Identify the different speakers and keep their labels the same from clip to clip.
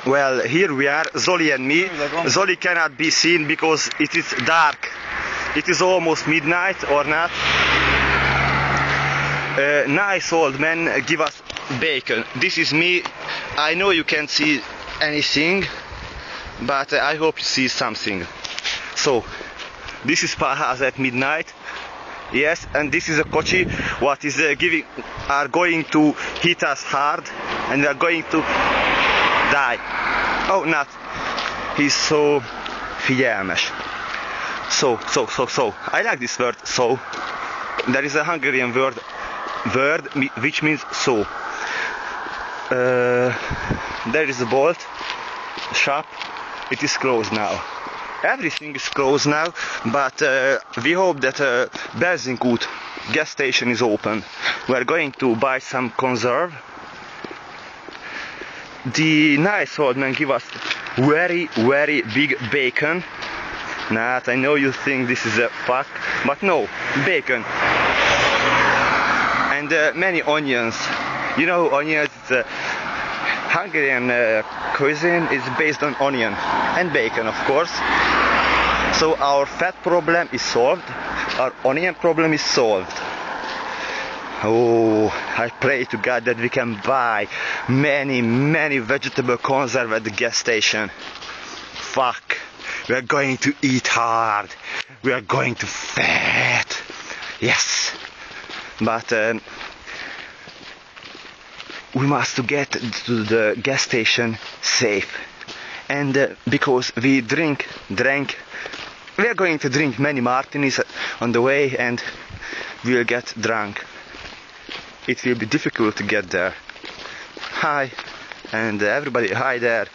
Speaker 1: Well, here we are, Zoli and me. Zoli cannot be seen because it is dark. It is almost midnight or not. Nice old man give us bacon. This is me. I know you can't see anything, but I hope you see something. So, this is Parhaz at midnight. Yes, and this is a Kochi what is are going to hit us hard, and we are going to die. Oh, not. He's so figyelmes. So. I like this word, so. There is a Hungarian word which means so. There is a Bolt shop. It is closed now. Everything is closed now, but we hope that Benzinkút gas station is open. We are going to buy some conserve. The nice old man give us very big bacon. Not, I know you think this is a fuck, but no, bacon. And many onions. You know, onions, Hungarian cuisine is based on onion and bacon, of course. So our fat problem is solved, our onion problem is solved. Oh, I pray to God that we can buy many vegetable conserve at the gas station. Fuck, we are going to eat hard, we are going to fat. Yes, but we must get to the gas station safe, and because we drank, we are going to drink many martinis on the way, and we'll get drunk. It will be difficult to get there. Hi, and everybody, hi there,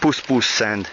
Speaker 1: puss and